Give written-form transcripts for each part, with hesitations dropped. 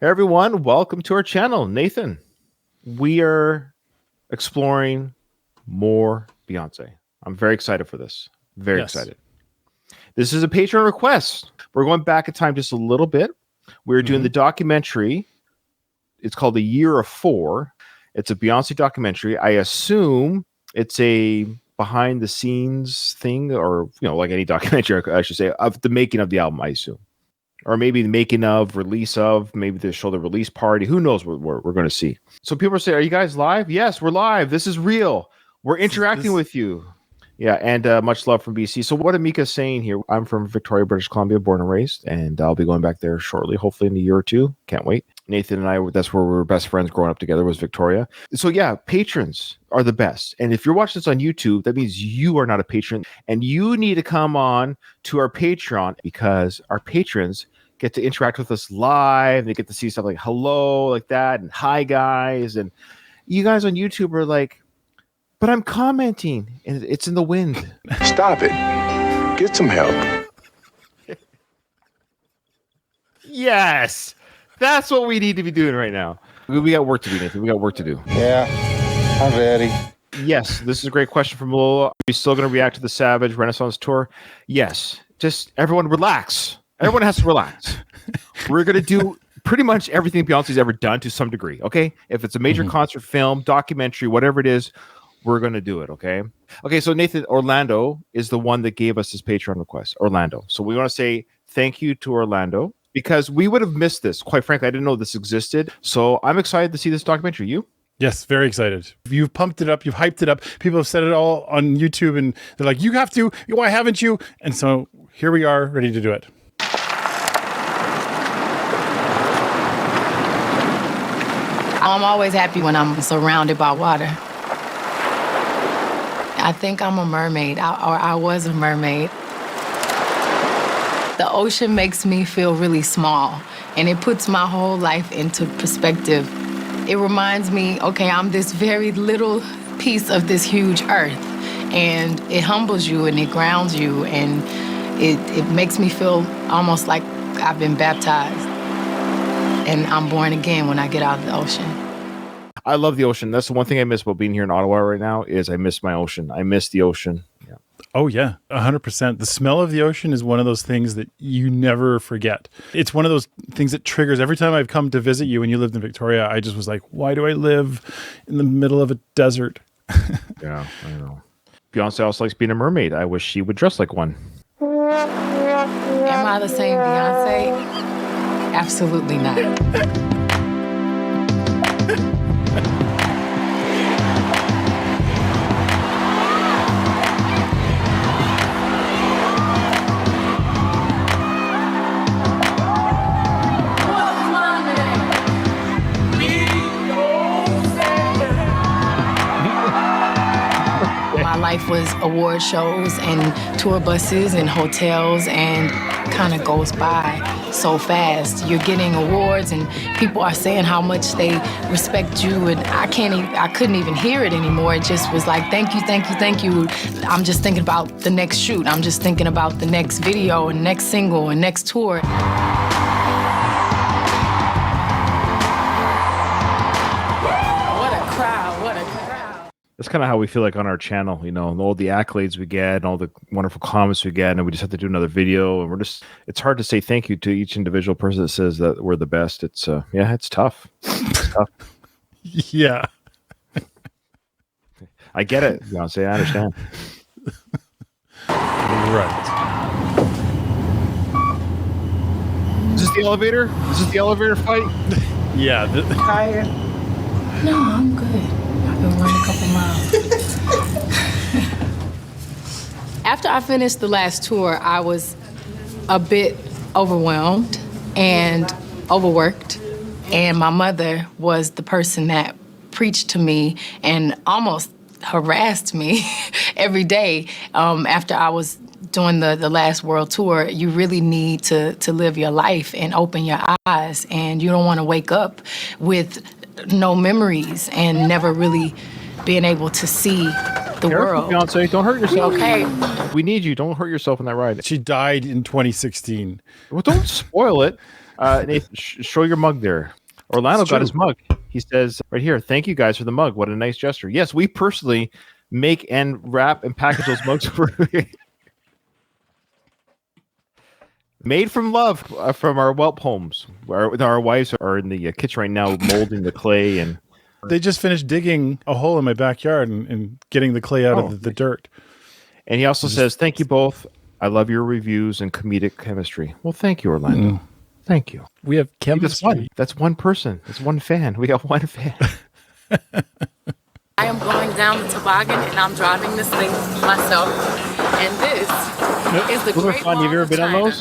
Hey everyone, welcome to our channel. Nathan, we are exploring more Beyonce. I'm very excited for this. Very excited. This is a Patreon request. We're going back in time just a little bit. We're doing the documentary. It's called The Year of Four. It's a Beyonce documentary. I assume it's a behind the scenes thing, or like any documentary, I should say, of the making of the album, I assume. Or maybe the making of, release of, maybe they show the release party. Who knows what we're going to see. So people say, are you guys live? Yes, we're live. This is real. We're interacting with you. Yeah, and much love from BC. So what Amika's saying here, I'm from Victoria, British Columbia, born and raised, and I'll be going back there shortly, hopefully in a year or two. Can't wait. Nathan and I, that's where we were best friends growing up together, was Victoria. So yeah, patrons are the best. And if you're watching this on YouTube, that means you are not a patron, and you need to come on to our Patreon, because our patrons get to interact with us live. They get to see stuff like hello, like that, and hi guys. And you guys on YouTube are like, but I'm commenting and it's in the wind. Stop it. Get some help. Yes. That's what we need to be doing right now. We got work to do, Nathan. We got work to do. Yeah, I'm ready. Yes, this is a great question from Lola. Are we still going to react to the Savage Renaissance Tour? Yes. Just everyone relax. Everyone has to relax. We're going to do pretty much everything Beyonce's ever done to some degree, okay? If it's a major concert, film, documentary, whatever it is, we're going to do it, okay? Okay, so Nathan, Orlando is the one that gave us this Patreon request, Orlando. So we want to say thank you to Orlando, because we would have missed this. Quite frankly, I didn't know this existed. So I'm excited to see this documentary. You? Yes, very excited. You've pumped it up. You've hyped it up. People have said it all on YouTube, and they're like, you have to. Why haven't you? And so here we are, ready to do it. I'm always happy when I'm surrounded by water. I think I'm a mermaid, or I was a mermaid. The ocean makes me feel really small, and it puts my whole life into perspective. It reminds me, okay, I'm this very little piece of this huge earth, and it humbles you and it grounds you, and it makes me feel almost like I've been baptized, and I'm born again when I get out of the ocean. I love the ocean. That's the one thing I miss about being here in Ottawa right now, is I miss my ocean. I miss the ocean. Yeah. Oh, yeah, 100%. The smell of the ocean is one of those things that you never forget. It's one of those things that triggers. Every time I've come to visit you when you lived in Victoria, I just was like, why do I live in the middle of a desert? Yeah, I know. Beyonce also likes being a mermaid. I wish she would dress like one. Am I the same Beyonce? Absolutely not. My life was award shows and tour buses and hotels, and kind of goes by so fast. You're getting awards and people are saying how much they respect you, and I couldn't even hear it anymore. It just was like, thank you, thank you, thank you. I'm just thinking about the next shoot. I'm just thinking about the next video and next single and next tour. That's kind of how we feel like on our channel, all the accolades we get and all the wonderful comments we get, and we just have to do another video, and it's hard to say thank you to each individual person that says that we're the best. It's it's tough. It's tough. Yeah. I get it, Beyonce. I understand. Right. Is this the elevator? Is this the elevator fight? Yeah. Tired? No, I'm good. I've been running a couple miles. After I finished the last tour, I was a bit overwhelmed and overworked. And my mother was the person that preached to me and almost harassed me every day. After I was doing the last world tour, you really need to live your life and open your eyes. And you don't want to wake up with no memories and never really being able to see the Careful, world. Beyonce, don't hurt yourself. Okay. We need you. Don't hurt yourself on that ride. She died in 2016. Well, don't spoil it. Nathan, show your mug there. Orlando got his mug. He says right here, thank you guys for the mug. What a nice gesture. Yes, we personally make and wrap and package those mugs for made from love from our Welp homes. Our wives are in the kitchen right now molding the clay. And they just finished digging a hole in my backyard and getting the clay out of the dirt. And he also says, thank you both. I love your reviews and comedic chemistry. Well, thank you, Orlando. Thank you. We have chemistry. That's one person. That's one fan. We got one fan. I am going down the toboggan and I'm driving this thing myself. And this is the Those are Great fun. Wall Have you ever of been on China. those?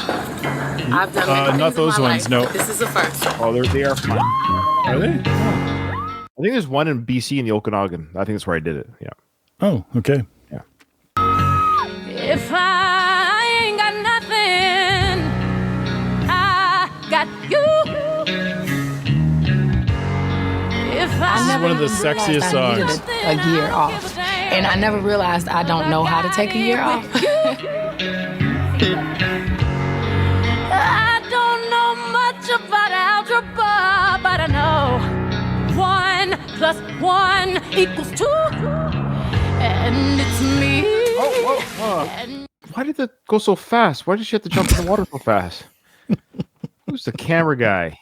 I've done many not things in those my ones, life, no. but this is a first. Oh, they are fun. Are they? I think there's one in BC in the Okanagan. I think that's where I did it. Yeah. Oh, okay. Yeah. If I ain't got nothing, I got you. If This is I one of the realized sexiest I needed songs. a year off. And I never realized I don't know how to take a year off. I don't know much about algebra, but I know 1 + 1 = 2, and it's me. And Why did that go so fast? Why did she have to jump in the water so fast? Who's the camera guy?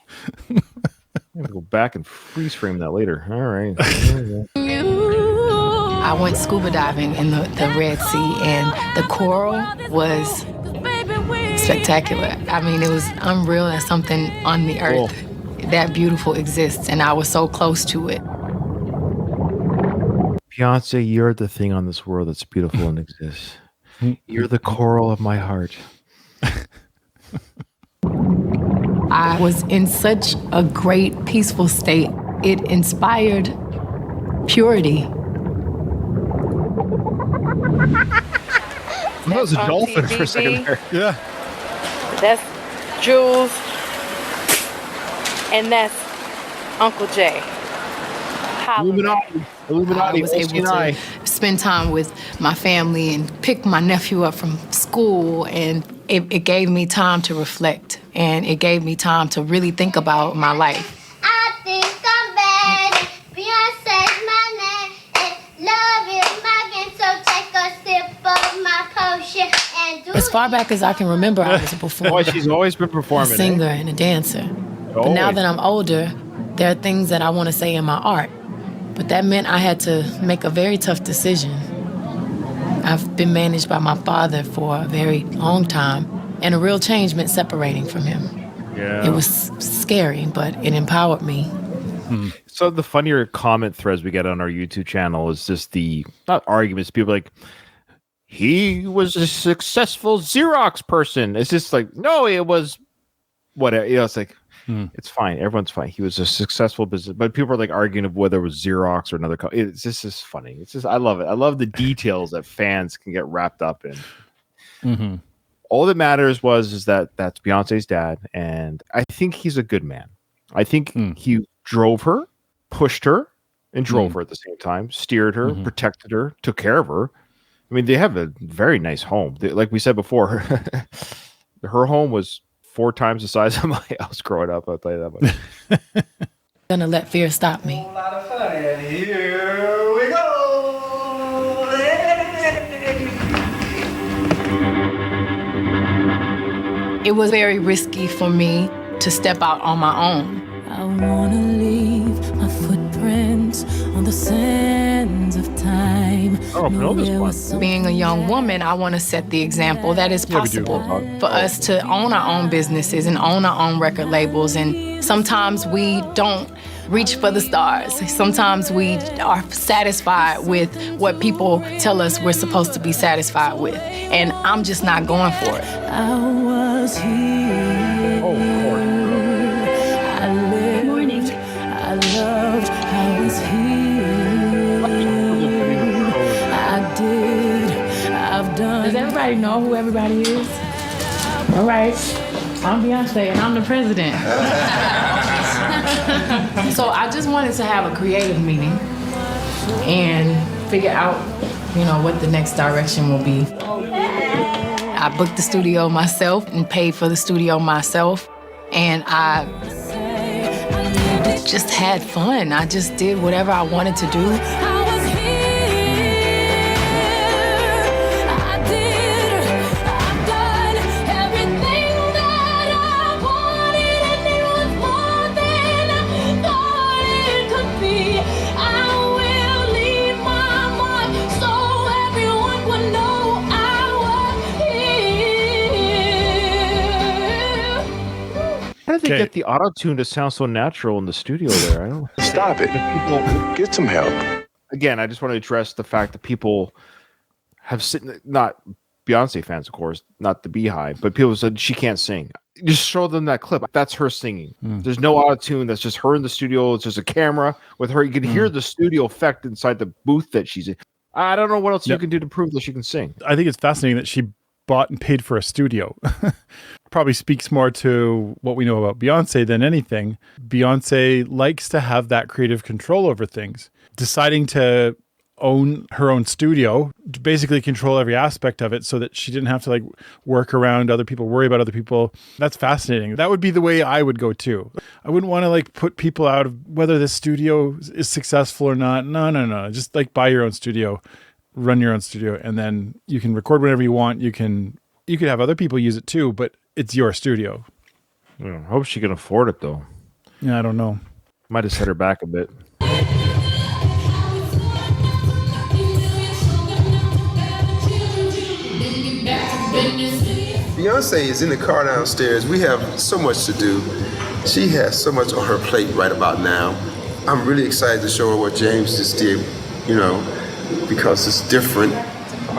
I'm gonna go back and freeze frame that later. All right. I went scuba diving in the Red Sea, and the coral was spectacular. I mean, it was unreal that something on the earth that beautiful exists, and I was so close to it. Beyonce, you're the thing on this world that's beautiful and exists. You're the coral of my heart. I was in such a great, peaceful state. It inspired purity. That was a dolphin for a second there. Yeah. That's Jules, and that's Uncle Jay. Illuminati. I was able OCNI. to spend time with my family and pick my nephew up from school, and it gave me time to reflect, and it gave me time to really think about my life. I think I'm bad. Beyonce's my name, and love is my game. So take a sip of my potion and do As far back as I can remember, I was a Boy, performer, she's always been a performing. singer, and a dancer. But now Always. that I'm older, there are things that I want to say in my art. But that meant I had to make a very tough decision. I've been managed by my father for a very long time, and a real change meant separating from him. Yeah. It was scary, but it empowered me. So the funnier comment threads we get on our YouTube channel is just the, not arguments, people like, he was a successful Xerox person. It's just like, no, it was whatever. You know, it's like, it's fine. Everyone's fine. He was a successful business, but people are like arguing of whether it was Xerox or another company. It's just funny. It's just, I love it. I love the details that fans can get wrapped up in. All that matters is that that's Beyonce's dad, and I think he's a good man. I think he drove her, pushed her, and drove her at the same time, steered her, protected her, took care of her. I mean, they have a very nice home. Like we said before, her home was 4 times the size of my house growing up. I'll tell you that much. Gonna let fear stop me. It was very risky for me to step out on my own. I wanna leave my footprints on the sands of time. Oh, no, this There one. was Being a young woman, I want to set the example that it's possible for us to own our own businesses and own our own record labels. And sometimes we don't reach for the stars. Sometimes we are satisfied with what people tell us we're supposed to be satisfied with. And I'm just not going for it. I was here. Oh, of course. I lived. Morning. I loved. I was here. I did. I've done. Does everybody know who everybody is? All right. I'm Beyonce and I'm the president. So I just wanted to have a creative meeting. and figure out, what the next direction will be. I booked the studio myself and paid for the studio myself, and I just had fun. I just did whatever I wanted to do. How did they get the auto-tune to sound so natural in the studio there? I don't Stop it. Get some help. Again, I just want to address the fact that people have not Beyonce fans, of course, not the Beehive, but people said she can't sing. Just show them that clip. That's her singing. There's no auto-tune. That's just her in the studio. It's just a camera with her. You can hear the studio effect inside the booth that she's in. I don't know what else you can do to prove that she can sing. I think it's fascinating that she bought and paid for a studio. Probably speaks more to what we know about Beyonce than anything. Beyonce likes to have that creative control over things. Deciding to own her own studio, to basically control every aspect of it so that she didn't have to work around other people, worry about other people. That's fascinating. That would be the way I would go too. I wouldn't want to put people out of whether this studio is successful or not. No. Just buy your own studio, run your own studio, and then you can record whenever you want. You could have other people use it too, but it's your studio. I hope she can afford it though. Yeah, I don't know. Might have set her back a bit. Beyonce is in the car downstairs. We have so much to do. She has so much on her plate right about now. I'm really excited to show her what James just did, because it's different.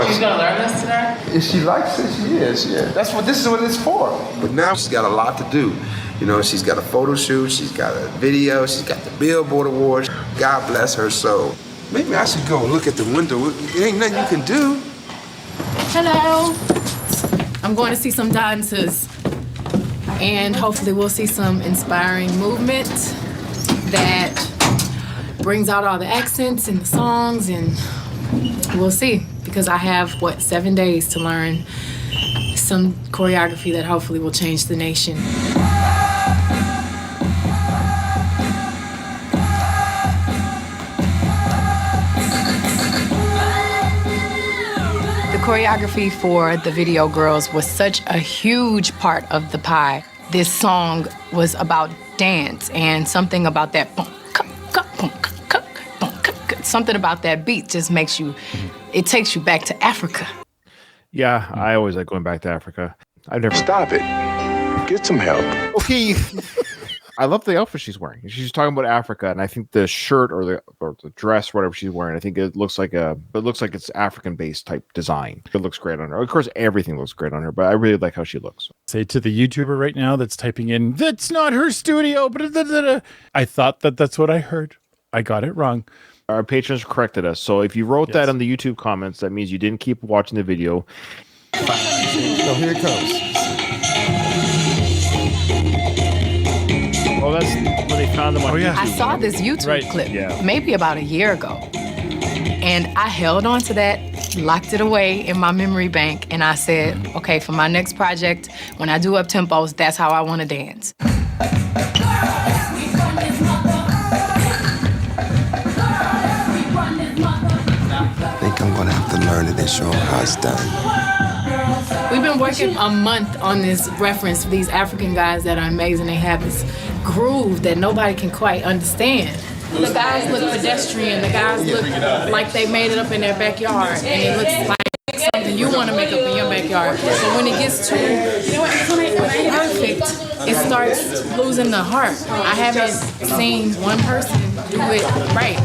She's gonna learn this today? If she likes it, she is, yeah. This is what it's for. But now she's got a lot to do. She's got a photo shoot, she's got a video, she's got the Billboard Awards. God bless her soul. Maybe I should go look at the window. It ain't nothing you can do. Hello. I'm going to see some dancers, and hopefully we'll see some inspiring movement that brings out all the accents in the songs, and we'll see, because I have, 7 days to learn some choreography that hopefully will change the nation. The choreography for the video girls was such a huge part of the pie. This song was about dance and something about that something about that beat just makes you, it takes you back to Africa. Yeah, I always like going back to Africa. I've never. Stop it. Get some help. Okay. I love the outfit she's wearing. She's talking about Africa, and I think the shirt or the dress, whatever she's wearing, I think it looks like it's African-based type design. It looks great on her. Of course, everything looks great on her, but I really like how she looks. Say to the YouTuber right now that's typing in, "That's not her studio." I thought that's what I heard. I got it wrong. Our patrons corrected us. So if you wrote that on the YouTube comments, that means you didn't keep watching the video. So here it comes. Oh, that's when they found them on YouTube. I saw this YouTube clip maybe about a year ago. And I held on to that, locked it away in my memory bank, and I said, okay, for my next project, when I do up-tempos, that's how I want to dance. I think I'm gonna have to learn it and show them how it's done. We've been working a month on this reference for these African guys that are amazing. They have this groove that nobody can quite understand. The guys look pedestrian. The guys look like they made it up in their backyard, and it looks like something you want to make up in your backyard. But when it gets too perfect, it starts losing the heart. I haven't seen one person do it right.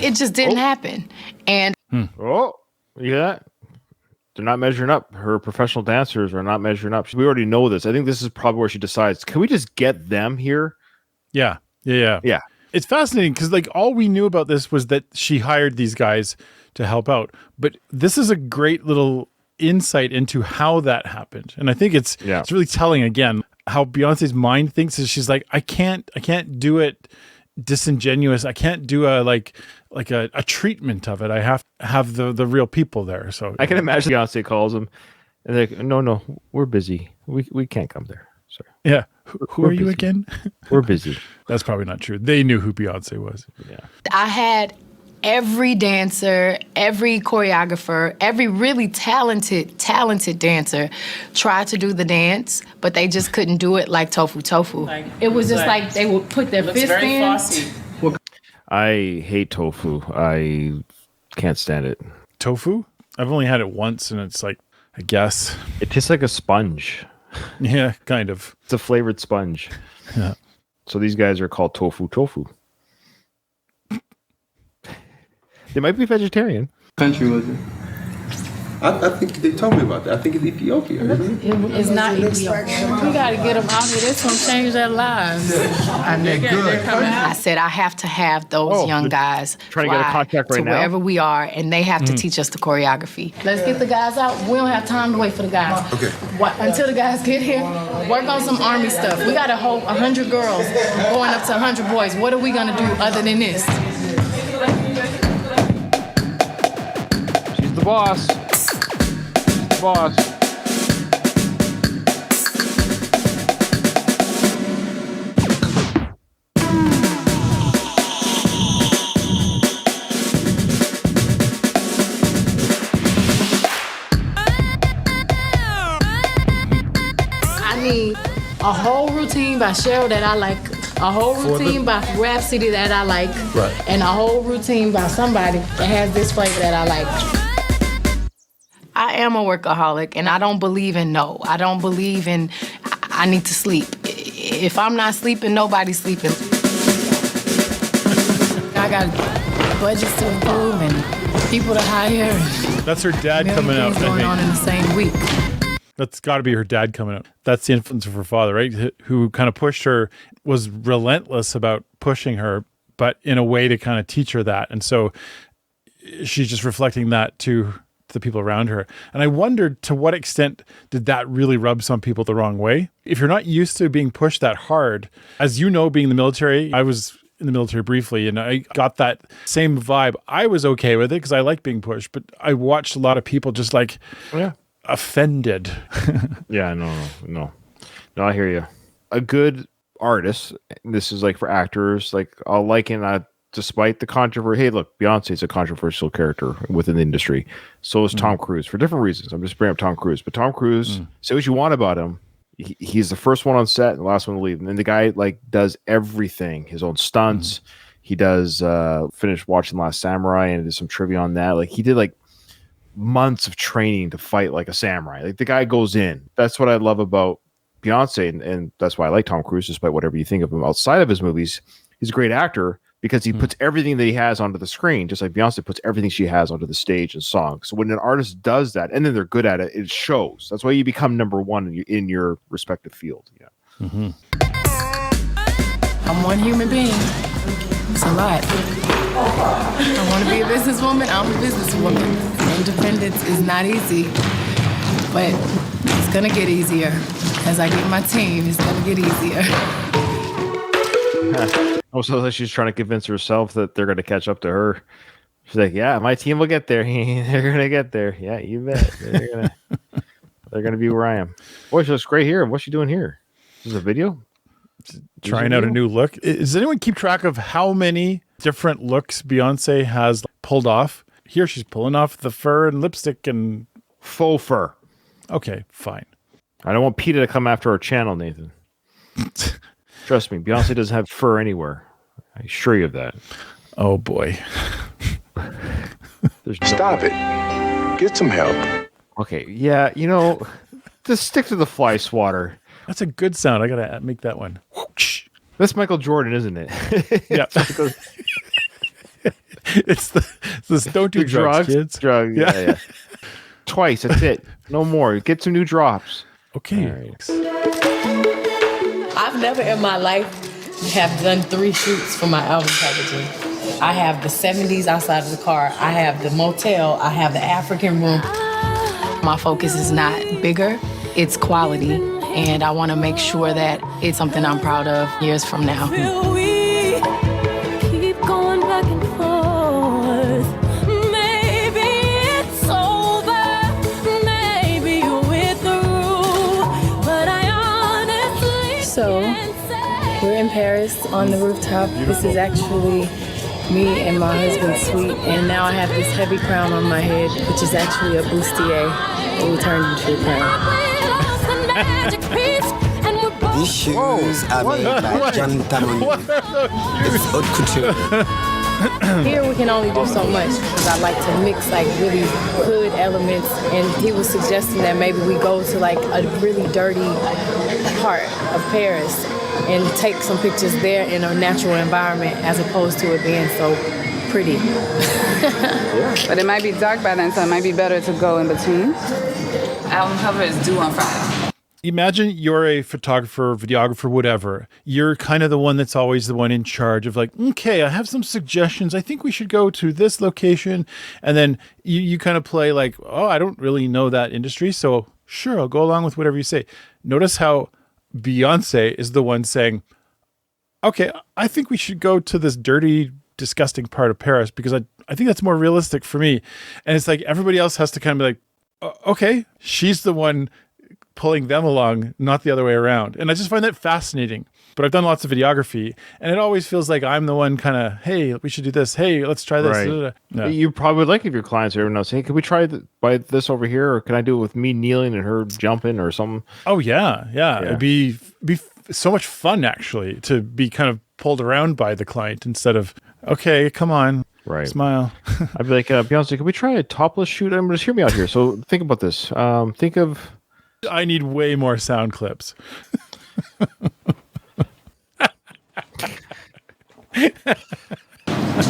It just didn't happen. And yeah. They're not measuring up. Her professional dancers are not measuring up. We already know this. I think this is probably where she decides, can we just get them here? Yeah. It's fascinating because all we knew about this was that she hired these guys to help out. But this is a great little insight into how that happened. And I think it's really telling again how Beyonce's mind thinks is she's like, I can't do it disingenuous. I can't do a treatment of it. I have to have the real people there. So I can imagine Beyonce calls them, and they're like, no, we're busy. We can't come there. Sorry. Yeah. Who are you again? We're busy. That's probably not true. They knew who Beyonce was. Yeah. I had every dancer, every choreographer, every really talented dancer try to do the dance, but they just couldn't do it like Tofu. It was just like they would put their fist in. Flossy. I hate tofu. I can't stand it. Tofu? I've only had it once, and it's like, I guess. It tastes like a sponge. Yeah, kind of. It's a flavored sponge. Yeah. So these guys are called tofu. They might be vegetarian. Country was it? I think they told me about that. I think it's Ethiopia. It's not Ethiopia. We got to get them out here. This going to change their lives. And they're good. I said I have to have those young guys trying to get a contract right to now? wherever we are, and they have to teach us the choreography. Let's get the guys out. We don't have time to wait for the guys. Okay. Until the guys get here, work on some Army stuff. We got a whole 100 girls going up to 100 boys. What are we going to do other than this? She's the boss. Boss. I need a whole routine by Cheryl that I like, a whole routine by Rhapsody that I like, and a whole routine by somebody that has this flavor that I like. I am a workaholic, and I don't believe in no. I don't believe in I need to sleep. If I'm not sleeping, nobody's sleeping. I got budgets to improve and people to hire. That's her dad coming out. Going on in the same week. That's got to be her dad coming out. That's the influence of her father, right? Who kind of pushed her, was relentless about pushing her, but in a way to kind of teach her that. And so she's just reflecting that to the people around her. And I wondered, to what extent did that really rub some people the wrong way? If you're not used to being pushed that hard, as you know, being in the military, I was in the military briefly, and I got that same vibe. I was okay with it because I like being pushed, but I watched a lot of people just like offended. Yeah, no, I hear you. A good artist, and this is like for actors, like I'll liken that. Despite the controversy, hey, look, Beyonce is a controversial character within the industry. So is Tom Cruise for different reasons. I'm just bringing up Tom Cruise, but Tom Cruise, say what you want about him, he's the first one on set and the last one to leave. And then the guy like does everything, his own stunts. He does finish watching Last Samurai and did some trivia on that. Like he did like months of training to fight like a samurai. Like the guy goes in. That's what I love about Beyonce, and that's why I like Tom Cruise, despite whatever you think of him outside of his movies. He's a great actor. Because he puts everything that he has onto the screen, just like Beyonce puts everything she has onto the stage and song. So when an artist does that, and then they're good at it, it shows. That's why you become number one in your respective field. Yeah. Mm-hmm. I'm one human being. It's a lot. I want to be a businesswoman. I'm a businesswoman. Independence is not easy, but it's gonna get easier. As I get my team, it's gonna get easier. Also, she's trying to convince herself that they're going to catch up to her. She's like, "Yeah, my team will get there. They're going to get there. Yeah, you bet. They're going to be where I am." Boy, she looks great here. What's she doing here? Is this a video? Trying out a new look. Does anyone keep track of how many different looks Beyonce has pulled off? Here, she's pulling off the fur and lipstick and faux fur. Okay, fine. I don't want PETA to come after our channel, Nathan. Trust me, Beyonce doesn't have fur anywhere. I assure you of that. Oh, boy. Stop it. Get some help. Okay, yeah, just stick to the fly swatter. That's a good sound. I got to make that one. That's Michael Jordan, isn't it? Yeah. It's the don't do drugs, kids. Drugs, yeah. Twice, that's it. No more. Get some new drops. Okay. Right. I've never in my life have done 3 shoots for my album packaging. I have the 70s outside of the car. I have the motel. I have the African room. My focus is not bigger, it's quality. And I want to make sure that it's something I'm proud of years from now. We're in Paris on the rooftop. This is actually me and my husband's suite, and now I have this heavy crown on my head, which is actually a bustier that we turned into a crown. These shoes are made by John Tamon. It's haute couture. Here we can only do so much because I like to mix like really hood elements, and he was suggesting that maybe we go to like a really dirty part of Paris and take some pictures there in a natural environment as opposed to it being so pretty. But it might be dark by then, so it might be better to go in between. Album cover is due on Friday. Imagine you're a photographer, videographer, whatever. You're kind of the one that's always the one in charge of like, okay, I have some suggestions. I think we should go to this location. And then you kind of play like, oh, I don't really know that industry. So sure, I'll go along with whatever you say. Notice how Beyonce is the one saying, okay, I think we should go to this dirty, disgusting part of Paris because I think that's more realistic for me. And it's like everybody else has to kind of be like, okay, she's the one pulling them along, not the other way around. And I just find that fascinating. But I've done lots of videography, and it always feels like I'm the one kind of, hey, we should do this. Hey, let's try this. Right. No. You probably would like if your clients or everyone else, hey, can we try by this over here, or can I do it with me kneeling and her jumping or something? Oh yeah. It'd be so much fun actually to be kind of pulled around by the client instead of, okay, come on. Right. Smile. I'd be like, Beyonce, can we try a topless shoot? Just hear me out here. So think about this. Think of. I need way more sound clips.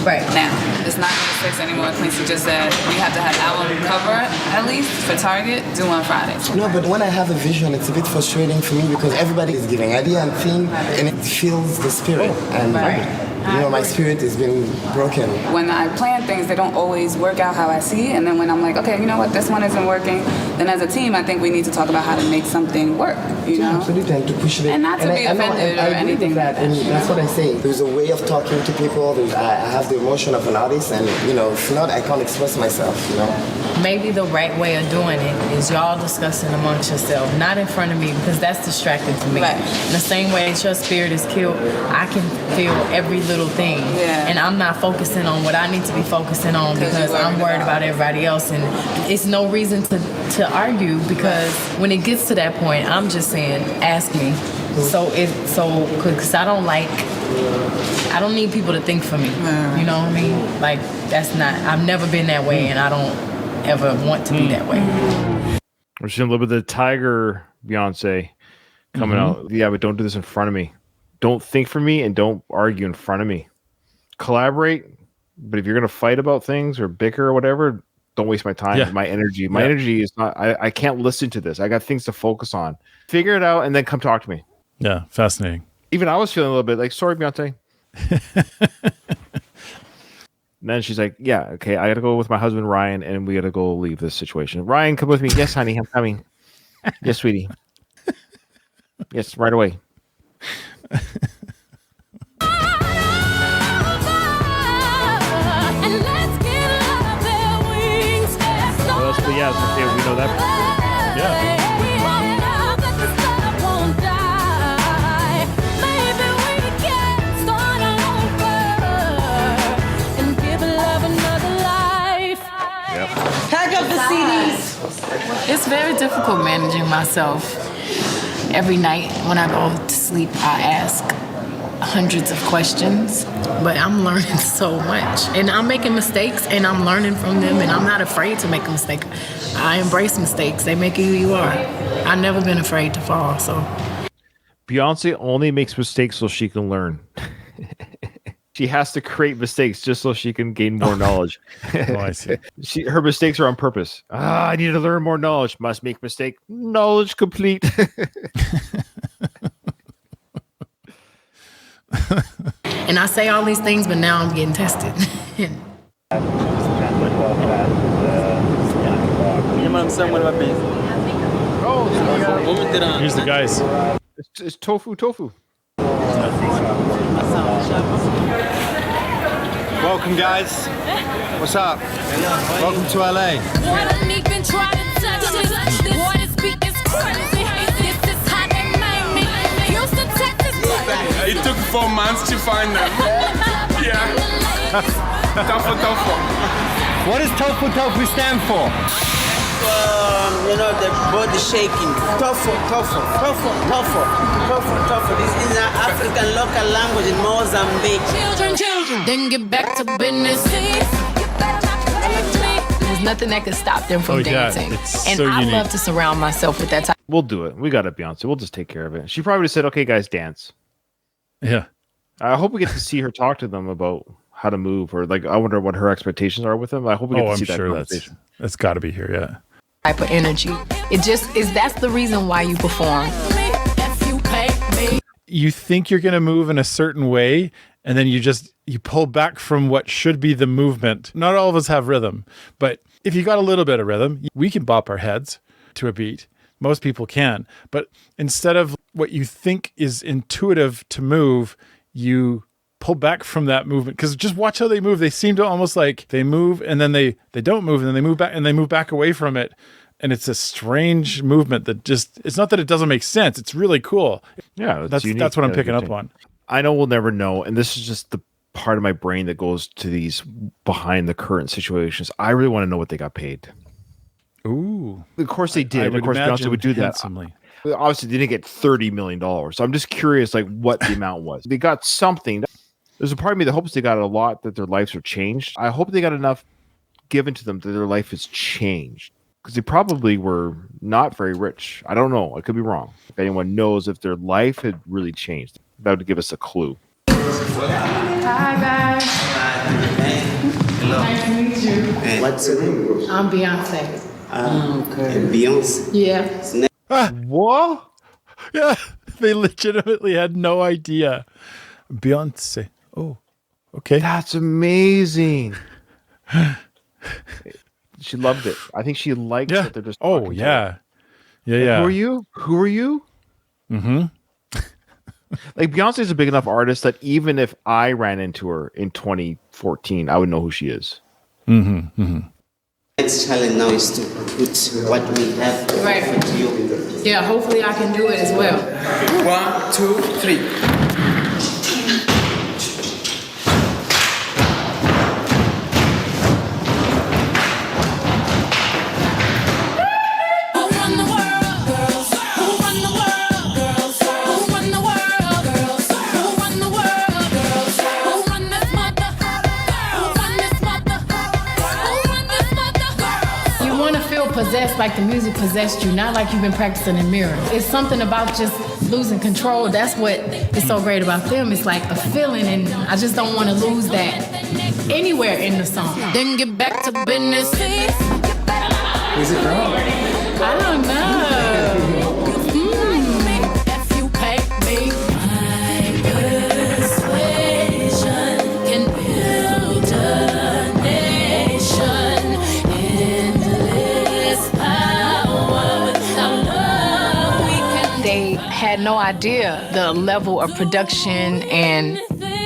Right now, it's not going to fix anymore. Quincy just said we have to have album cover at least for Target due on Friday. No, but when I have a vision, it's a bit frustrating for me because everybody is giving idea and theme, and it feels the spirit. And my spirit has been broken. When I plan things, they don't always work out how I see. And then when I'm like, okay, you know what, this one isn't working, then as a team, I think we need to talk about how to make something work. You know, absolutely, and to push it. And not to be offended or anything like that. And that's what I say. There's a way of talking to people. I have the emotion of an artist, and if not, I can't express myself. Maybe the right way of doing it is y'all discussing amongst yourself, not in front of me, because that's distracting to me. Right. The same way that your spirit is killed, I can feel every little thing. Yeah. And I'm not focusing on what I need to be focusing on because I'm worried about everybody else. And it's no reason to argue because when it gets to that point, I'm just saying, ask me. Because I don't need people to think for me. You know what I mean? Like, I've never been that way, and I don't ever want to be that way. We're seeing a little bit of the Tiger Beyonce coming out. Yeah, but don't do this in front of me. Don't think for me and don't argue in front of me. Collaborate, but if you're going to fight about things or bicker or whatever, don't waste my time, my energy. My energy is not, I can't listen to this. I got things to focus on. Figure it out and then come talk to me. Yeah, fascinating. Even I was feeling a little bit like, sorry, Beyonce. And then she's like, yeah, okay, I got to go with my husband, Ryan, and we got to go leave this situation. Ryan, come with me. Yes, honey, I'm coming. Yes, sweetie. Yes, right away. We know that. Yeah. Pack up the CDs. It's very difficult managing myself. Every night when I go to sleep, I ask hundreds of questions, but I'm learning so much. And I'm making mistakes, and I'm learning from them, and I'm not afraid to make a mistake. I embrace mistakes. They make you who you are. I've never been afraid to fall, so. Beyonce only makes mistakes so she can learn. She has to create mistakes just so she can gain more knowledge. Oh, I see. Her mistakes are on purpose. I need to learn more knowledge. Must make mistake. Knowledge complete. And I say all these things, but now I'm getting tested. Here's the guys. It's tofu. Welcome, guys. What's up? Welcome to LA. 4 months to find them. Yeah. Tofu. What does tofu stand for? The body shaking. Tofu. This is an African local language in Mozambique. Children, then get back to business. There's nothing that could stop them from dancing. And so I unique. love to surround myself with that type. We'll do it. We got it, Beyonce. We'll just take care of it. She probably just said, okay, guys, dance. Yeah. I hope we get to see her talk to them about how to move, or like, I wonder what her expectations are with them. I hope we get to see that conversation. That's got to be here, yeah. Type of energy. It just is. That's the reason why you perform. You think you're going to move in a certain way, and then you pull back from what should be the movement. Not all of us have rhythm, but if you got a little bit of rhythm, we can bop our heads to a beat. Most people can. But instead of what you think is intuitive to move, you pull back from that movement, because just watch how they move. They seem to almost like they move and then they don't move, and then they move back and they move back away from it. And it's a strange movement that it's not that it doesn't make sense. It's really cool. Yeah, that's what I'm picking up on. I know we'll never know. And this is just the part of my brain that goes to these behind the current situations. I really want to know what they got paid. Ooh. Of course they did. Of course Beyonce would do that. Obviously, they didn't get $30 million. So I'm just curious, like, what the amount was. They got something. There's a part of me that hopes they got a lot, that their lives are changed. I hope they got enough given to them that their life has changed. Because they probably were not very rich. I don't know. I could be wrong. If anyone knows if their life had really changed, that would give us a clue. Hi, guys. Hello. Nice to meet you. What's your name? I'm Beyonce. Okay. And Beyonce? Yeah. What? Yeah, they legitimately had no idea. Beyonce. Oh, okay. That's amazing. She loved it. I think she liked that they're just. Oh, yeah. Yeah. Who are you? Who are you? Mm-hmm. Like, Beyonce is a big enough artist that even if I ran into her in 2014, I would know who she is. Mm-hmm. Mm-hmm. Next challenge now is to put what we have to you. Yeah, hopefully I can do it as well. 1, 2, 3. Possessed like the music possessed you, not like you've been practicing in mirror. It's something about just losing control. That's what is so great about them. It's like a feeling, and I just don't want to lose that anywhere in the song. Then get back to business. Is it wrong? I don't know. If you pay me, my persuasion can build a nation. They had no idea the level of production, and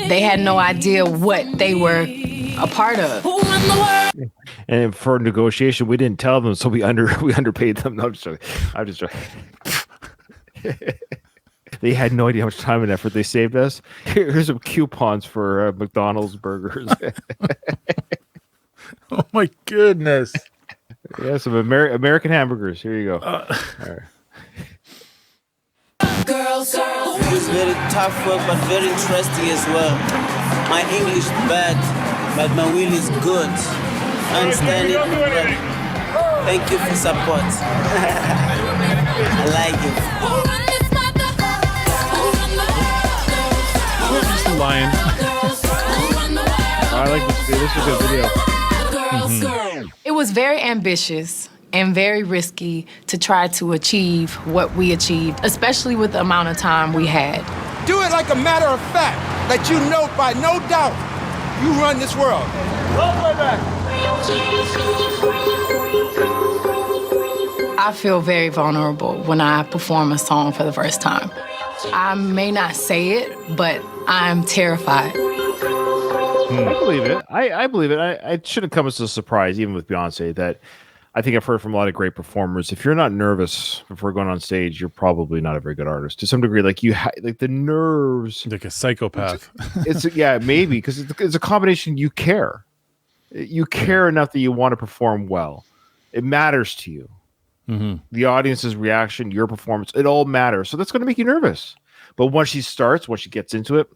they had no idea what they were a part of. And for negotiation, we didn't tell them, so we underpaid them. No, I'm just joking. They had no idea how much time and effort they saved us. Here's some coupons for McDonald's burgers. Oh my goodness. Yeah, some American hamburgers. Here you go. All right. Girls. It's very tough work, but very interesting as well. My English bad, but my will is good. Understand it? Thank you for support. I like it. Just a lion. I like this video. This is a good video. Mm-hmm. It was very ambitious and very risky to try to achieve what we achieved, especially with the amount of time we had. Do it like a matter of fact, that you know by no doubt you run this world. Go play back. I feel very vulnerable when I perform a song for the first time. I may not say it, but I'm terrified. I believe it. I believe it. It shouldn't come as a surprise, even with Beyonce, that I think I've heard from a lot of great performers. If you're not nervous before going on stage, you're probably not a very good artist. To some degree, like like the nerves, like a psychopath. It's yeah, maybe because it's a combination. You care enough that you want to perform well. It matters to you. Mm-hmm. The audience's reaction, your performance, it all matters. So that's going to make you nervous. But once she gets into it,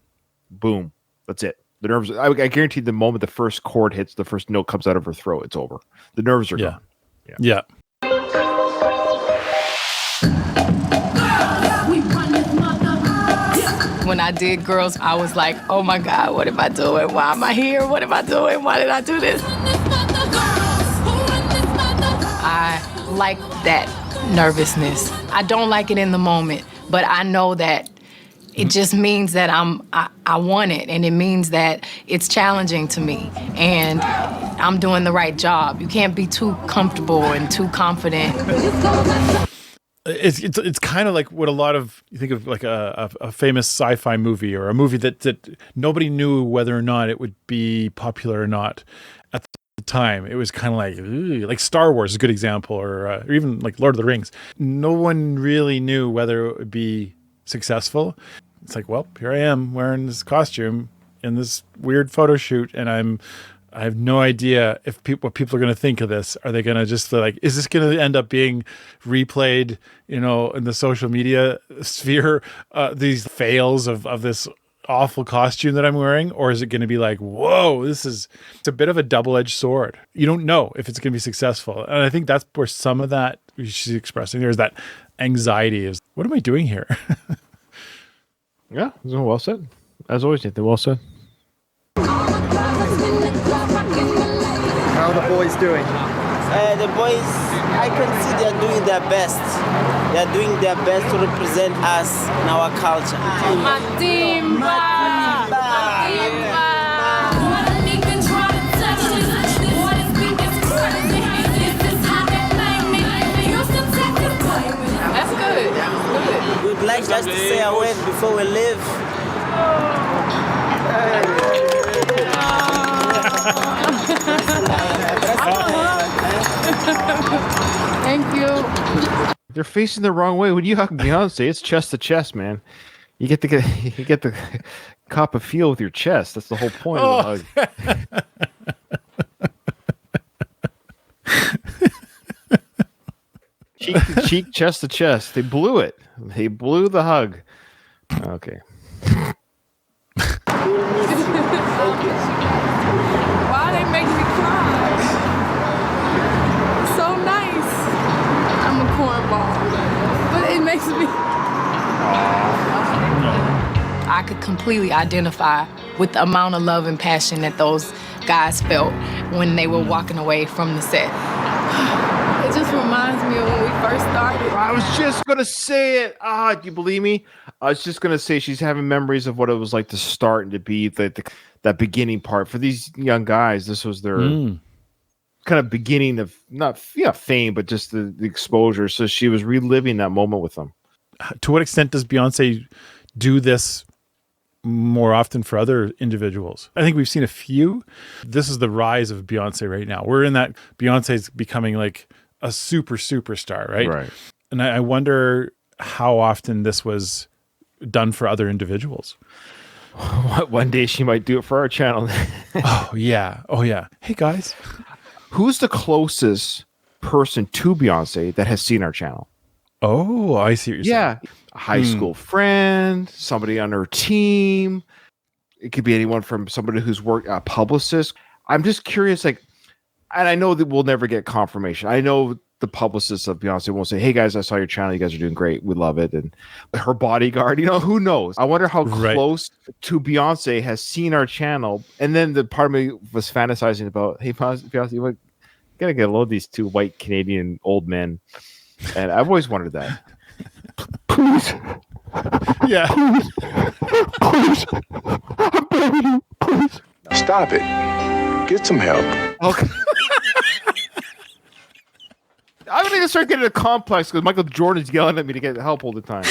boom, that's it. The nerves. I guarantee the moment the first chord hits, the first note comes out of her throat, it's over. The nerves are gone. Yeah. When I did Girls, I was like, oh my God, what am I doing? Why am I here? What am I doing? Why did I do this? I like that nervousness. I don't like it in the moment, but I know that it just means that I want it, and it means that it's challenging to me, and I'm doing the right job. You can't be too comfortable and too confident. It's kind of like what a lot of, you think of like a famous sci-fi movie, or a movie that nobody knew whether or not it would be popular or not at the time. It was kind of like Star Wars is a good example, or even like Lord of the Rings. No one really knew whether it would be successful. It's like, well, here I am wearing this costume in this weird photo shoot, and I have no idea what people are going to think of this. Are they going to just like, is this going to end up being replayed, in the social media sphere, these fails of this awful costume that I'm wearing? Or is it going to be like, whoa, it's a bit of a double-edged sword. You don't know if it's going to be successful. And I think that's where some of that she's expressing. There's that anxiety of, what am I doing here? Yeah, well said. As always, Nathan, well said. How are the boys doing? The boys, I can see they're doing their best. They're doing their best to represent us and our culture. That's good. We'd like just to say a word before we leave. Thank you. They're facing the wrong way. When you hug Beyonce, it's chest to chest, man. You get the cop a feel with your chest. That's the whole point of the hug. Cheek to cheek, chest to chest. They blew it. They blew the hug. Okay. Why they make me cry? It's so nice. I'm a cornball, but it makes me. I could completely identify with the amount of love and passion that those guys felt when they were walking away from the set. It just reminds me of when we first started. I was just going to say it. Do you believe me? I was just going to say she's having memories of what it was like to start and to be that beginning part. For these young guys, this was their kind of beginning of, not fame, but just the exposure. So she was reliving that moment with them. To what extent does Beyonce do this more often for other individuals? I think we've seen a few. This is the rise of Beyonce right now. We're in that Beyonce's becoming like a superstar, right? Right. And I wonder how often this was done for other individuals. One day she might do it for our channel. Oh yeah. Hey guys, who's the closest person to Beyonce that has seen our channel? Oh, I see what you're saying. A high school friend, somebody on her team. It could be anyone from somebody who's worked a publicist. I'm just curious, and I know that we'll never get confirmation. I know the publicist of Beyonce won't say, "Hey guys, I saw your channel. You guys are doing great. We love it." And her bodyguard, who knows? I wonder how close to Beyonce has seen our channel. And then the part of me was fantasizing about, hey, Beyonce, you gotta get a load of these two white Canadian old men. And I've always wondered that. Please. Yeah. Please. I'm begging you. Please. Stop it. Get some help. Okay. I'm going to start getting a complex because Michael Jordan's yelling at me to get help all the time.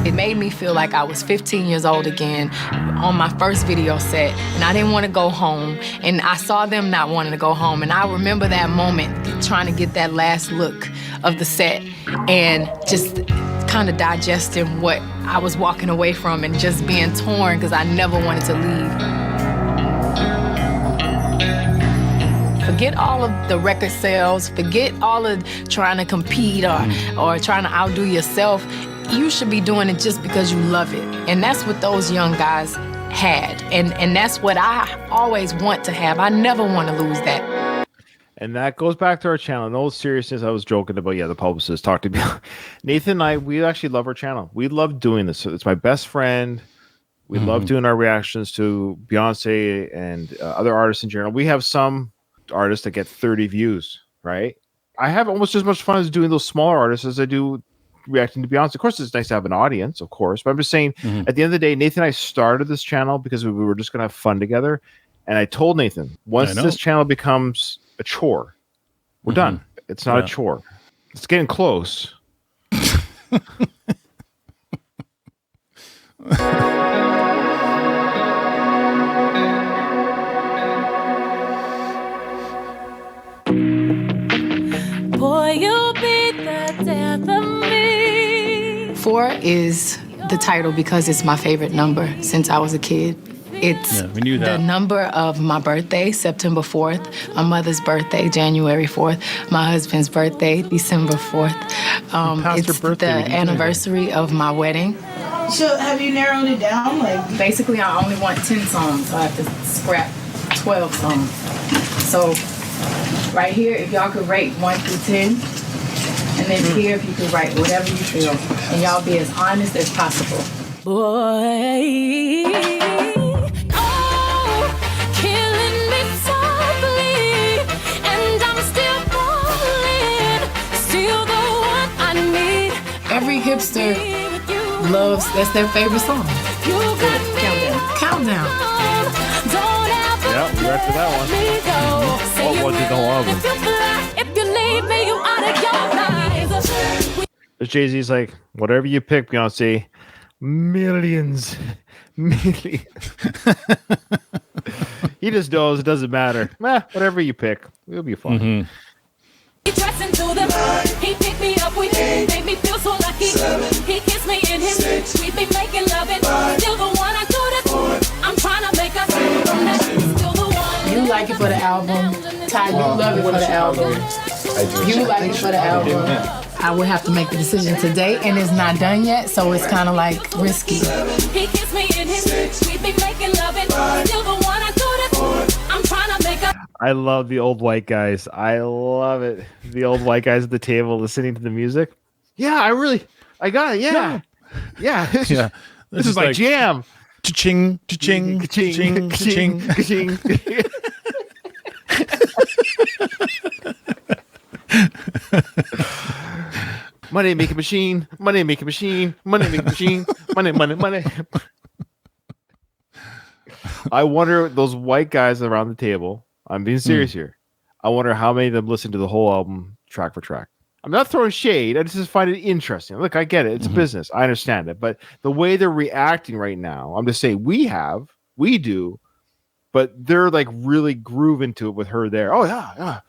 It made me me feel like I was 15 years old again on my first video set, and I didn't want to go home, and I saw them not wanting to go home, and I remember that moment trying to get that last look of the set and just kind of digesting what I was walking away from and just being torn because I never wanted to leave. Forget all of the record sales, forget all of trying to compete or trying to outdo yourself. You should be doing it just because you love it. And that's what those young guys had. And that's what I always want to have. I never want to lose that. And that goes back to our channel. In all seriousness, I was joking about, the publicist talked to me. Nathan and I, we actually love our channel. We love doing this. So it's my best friend. We love doing our reactions to Beyonce and other artists in general. We have some artists that get 30 views, right? I have almost as much fun as doing those smaller artists as I do reacting to Beyonce. Of course, it's nice to have an audience, of course, but I'm just saying, at the end of the day, Nathan and I started this channel because we were just going to have fun together. And I told Nathan, once this channel becomes a chore, we're done. It's not a chore. It's getting close. Boy, you'll be the death of me. 4 is the title because it's my favorite number since I was a kid. It's we knew that. The number of my birthday, September 4th, my mother's birthday, January 4th, my husband's birthday, December 4th. It's the anniversary of my wedding. So have you narrowed it down? Basically, I only want 10 songs, so I have to scrap 12 songs. So right here, if y'all could rate 1 through 10, and then here, if you could write whatever you feel, and y'all be as honest as possible. Boy, oh, killing me softly, and I'm still falling, still the one I need. Every hipster loves, that's their favorite song. Countdown. Yeah, you're right for that one. What was it, the whole album? If you leave me, you out of your mind. Jay-Z's like, whatever you pick, Beyonce, millions. He just knows it doesn't matter. Whatever you pick, it'll be fun. He dressed into them. He picked me up. We made me feel so lucky. He kissed me in his. We be making love and still the one I do this. I'm trying to make us still the one. You like it for the album. Ty, you love it for the album. You like it for the album. I would have to make the decision today, and it's not done yet, so it's kind of like risky. He kissed me in his. We be making love and still the one I do this. I'm trying to make us. I love the old white guys. I love it. The old white guys at the table listening to the music. Yeah, I got it. Yeah. This is like jam. Cha-ching, cha-ching, cha-ching, cha-ching, cha-ching. Money make a machine. Money make a machine. Money make a machine. Money. I wonder, those white guys around the table, I'm being serious here. I wonder how many of them listen to the whole album track for track. I'm not throwing shade. I just find it interesting. Look, I get it. It's a business. I understand it. But the way they're reacting right now, I'm just saying we do, but they're like really groove into it with her there. Oh, yeah.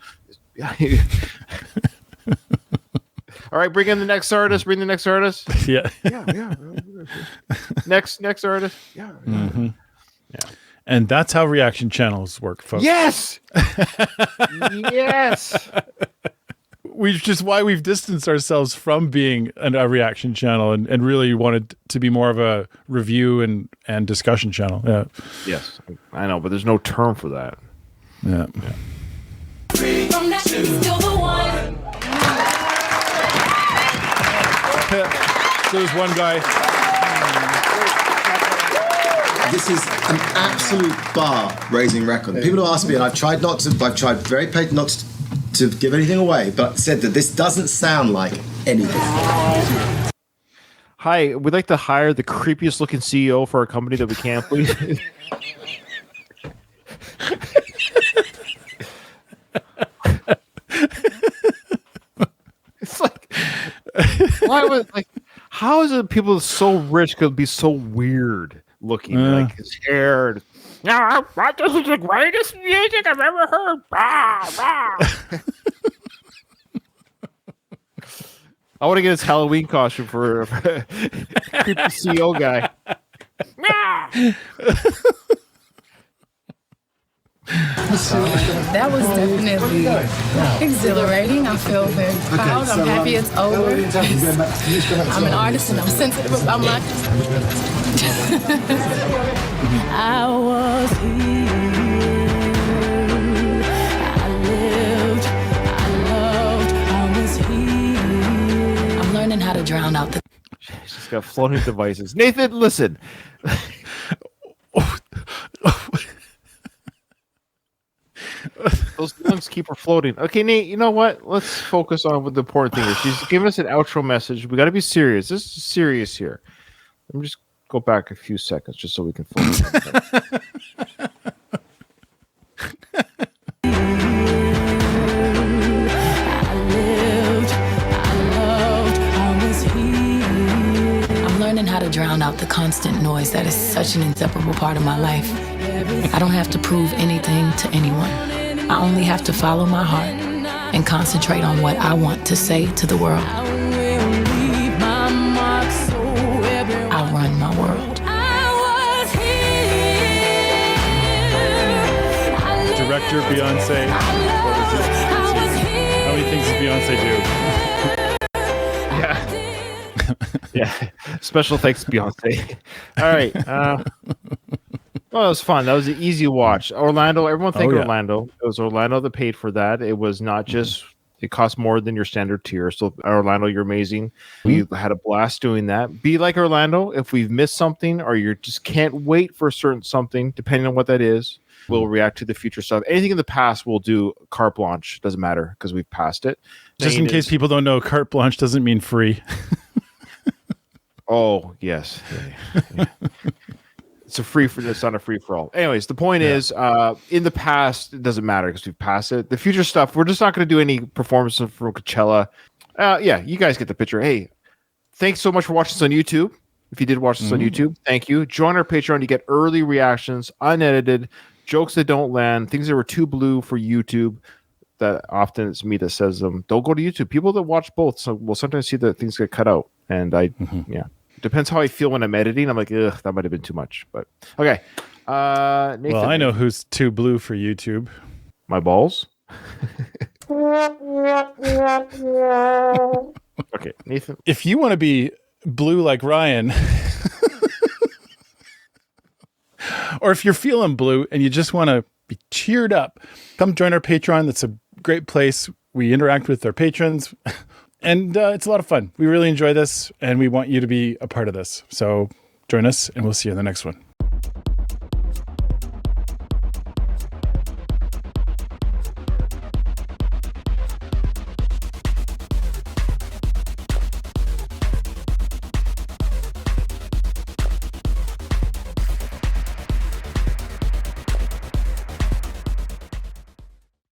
All right, bring in the next artist. Bring the next artist. Yeah. Next artist. Yeah. And that's how reaction channels work, folks. Yes. Yes. Which is why we've distanced ourselves from being a reaction channel and really wanted to be more of a review and discussion channel. Yeah. Yes, I know, but there's no term for that. Yeah. From that, still the one. So there's one guy. This is an absolute bar-raising record. People have asked me, and I've tried very patient not to give anything away, but said that this doesn't sound like anything. Hi, we'd like to hire the creepiest looking CEO for our company that we can, please. It's like, How is it people so rich could be so weird looking? Like his hair. No, this is the greatest music I've ever heard. I want to get his Halloween costume for a creepy CEO guy. That was definitely exhilarating. I feel very proud. I'm happy it's over. I'm an artist and I'm sensitive about my... I was here. I lived. I loved. I was here. I'm learning how to drown out the... She's just got floating devices. Nathan, listen. Those lungs keep her floating. Okay, Nate, you know what? Let's focus on what the important thing is. She's giving us an outro message. We got to be serious. This is serious here. Let me just go back a few seconds just so we can focus on that. I'm learning how to drown out the constant noise that is such an inseparable part of my life. I don't have to prove anything to anyone. I only have to follow my heart and concentrate on what I want to say to the world. I'll run my world. Director Beyonce. How many things does Beyonce do? Yeah. Special thanks, Beyonce. All right. Well, it was fun. That was an easy watch. Orlando, everyone thank Orlando. It was Orlando that paid for that. It was not just, it cost more than your standard tier. So, Orlando, you're amazing. We had a blast doing that. Be like Orlando. If we've missed something or you just can't wait for a certain something, depending on what that is, we'll react to the future stuff. Anything in the past, we'll do carte blanche. Doesn't matter because we've passed it. Just in case people don't know, carte blanche doesn't mean free. Oh, yes. Yeah. It's not a free for all. Anyways, the point is, in the past, it doesn't matter because we've passed it. The future stuff, we're just not going to do any performances from Coachella. You guys get the picture. Hey, thanks so much for watching this on YouTube. If you did watch this on YouTube, thank you. Join our Patreon. You get early reactions, unedited, jokes that don't land, things that were too blue for YouTube. That often it's me that says them. Don't go to YouTube. People that watch both will sometimes see that things get cut out. And depends how I feel when I'm editing. I'm like, ugh, that might have been too much. But okay. Nathan, well, I know who's too blue for YouTube. My balls. Okay, Nathan. If you want to be blue like Ryan, or if you're feeling blue and you just want to be cheered up, come join our Patreon. That's a great place. We interact with our patrons. And it's a lot of fun. We really enjoy this, and we want you to be a part of this. So join us, and we'll see you in the next one.